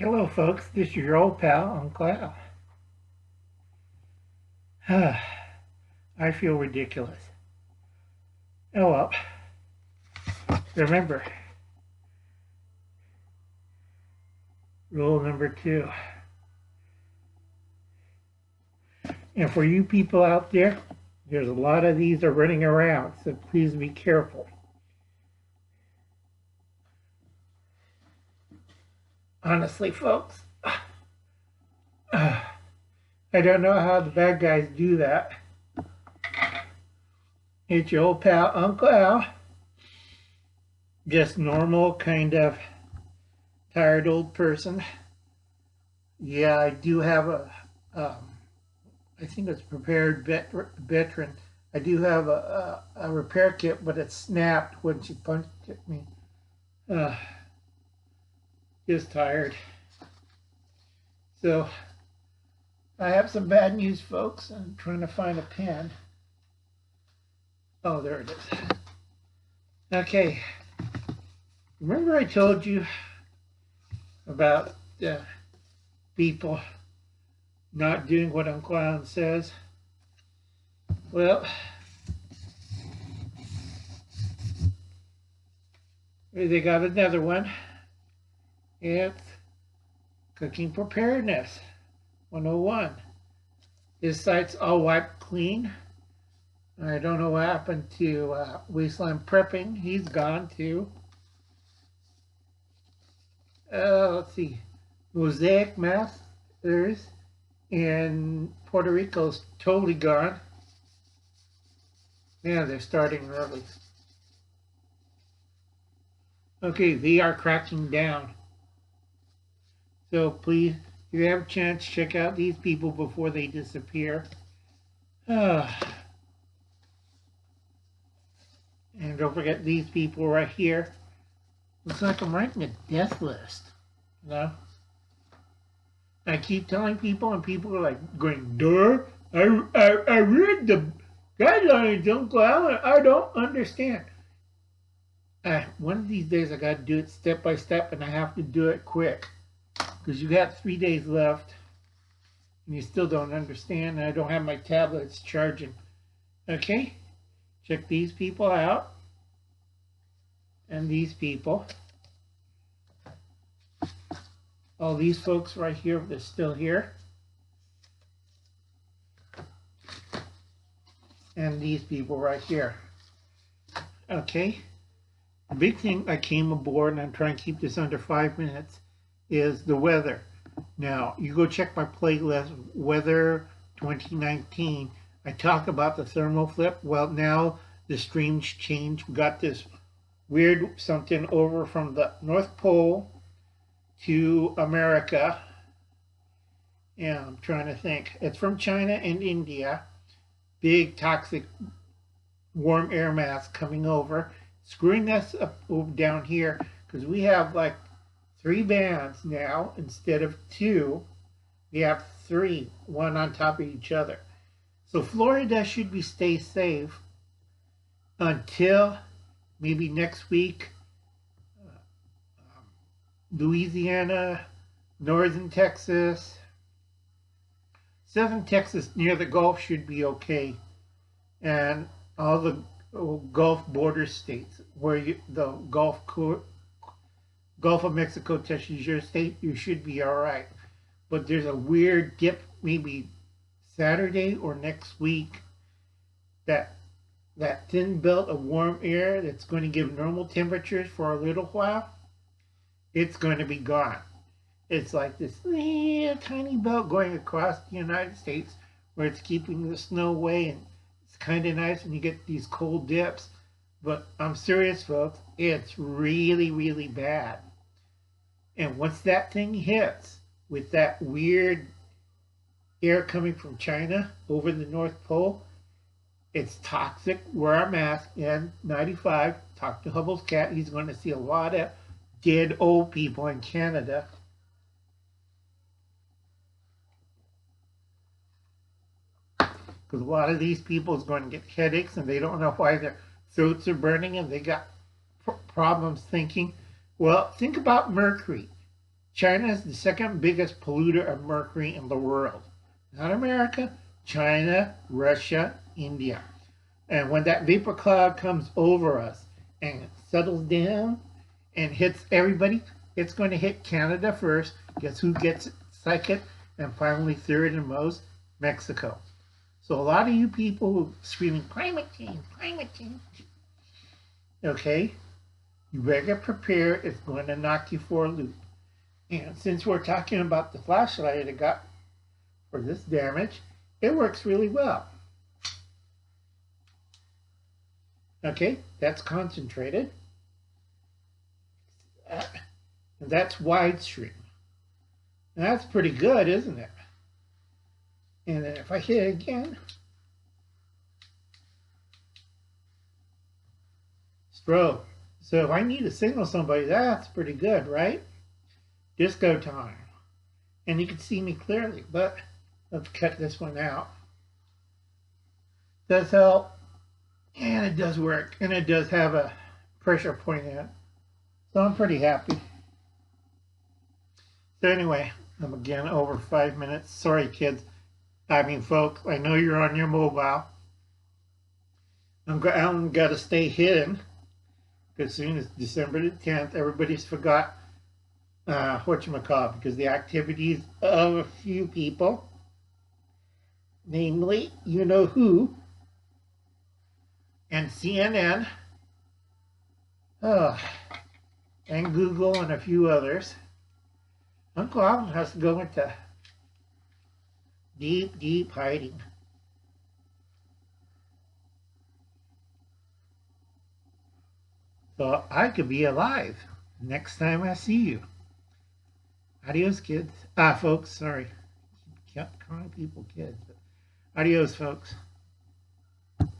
Hello, folks. This is your old pal, Uncle Al. I feel ridiculous. Oh well. Remember, rule number 2. And for you people out there, there's a lot of these are running around, so please be careful. Honestly, folks, I don't know how the bad guys do that. It's your old pal, Uncle Al. Just normal, kind of tired old person. Yeah, I do have I think it's prepared veteran. I do have a repair kit, but it snapped when she punched at me. Just tired. So I have some bad news, folks. I'm trying to find a pen. Oh, there it is. Okay. Remember I told you about people not doing what Uncle Alan says? Well, they got another one. It's Cooking Preparedness 101. This site's all wiped clean. I don't know what happened to Wasteland Prepping. He's gone too. Let's see. Mosaic Masters in Puerto Rico's totally gone. Man, they're starting early. Okay, they are cracking down. So please, if you have a chance, check out these people before they disappear. And don't forget these people right here. Looks like I'm writing a death list. You know? I keep telling people, and people are like going, duh, I read the guidelines, Uncle Alan. I don't understand. One of these days I got to do it step by step, and I have to do it quick. Because you got 3 days left, and you still don't understand, and I don't have my tablets charging. Okay? Check these people out. And these people. All these folks right here, they're still here. And these people right here. Okay? The big thing I came aboard, and I'm trying to keep this under 5 minutes, is the weather. Now, you go check my playlist, Weather 2019. I talk about the thermal flip. Well, now the streams change. We got this weird something over from the North Pole to America. Yeah, I'm trying to think. It's from China and India. Big toxic warm air mass coming over, screwing us up down here, because we have like 3 bands now instead of 2. We have 3, one on top of each other. So Florida should be stay safe until maybe next week. Louisiana, northern Texas, southern Texas near the Gulf should be okay, and all the Gulf border states where the Gulf of Mexico touches your state, you should be all right. But there's a weird dip, maybe Saturday or next week, that thin belt of warm air that's going to give normal temperatures for a little while, it's going to be gone. It's like this tiny belt going across the United States where it's keeping the snow away, and it's kind of nice when you get these cold dips. But I'm serious, folks, it's really, really bad. And once that thing hits with that weird air coming from China over the North Pole, it's toxic. Wear a mask. N95, talk to Hubble's cat. He's going to see a lot of dead old people in Canada. Because a lot of these people is going to get headaches, and they don't know why their throats are burning, and they got problems thinking. Well, think about mercury. China is the second biggest polluter of mercury in the world. Not America, China, Russia, India. And when that vapor cloud comes over us and settles down and hits everybody, it's going to hit Canada first. Guess who gets second? And finally, third and most, Mexico. So a lot of you people who screaming climate change, okay, you better get prepared. It's going to knock you for a loop. And since we're talking about the flashlight I got for this damage, it works really well. Okay, that's concentrated. And that's widestream. And that's pretty good, isn't it? And then if I hit it again, strobe. So if I need to signal somebody, that's pretty good, right? Disco time. And you can see me clearly, but let's cut this one out. Does help, and it does work, and it does have a pressure point in it. So I'm pretty happy. So anyway, I'm again over 5 minutes. Sorry, kids. I mean, folks, I know you're on your mobile. I'm got to stay hidden because soon as December the 10th, everybody's forgot whatchamacallit, because the activities of a few people, namely, you know who, and CNN, and Google and a few others. Uncle Alvin has to go into deep, deep hiding. So I could be alive next time I see you. Adios, kids. Folks, sorry. Kept calling people kids. But adios, folks.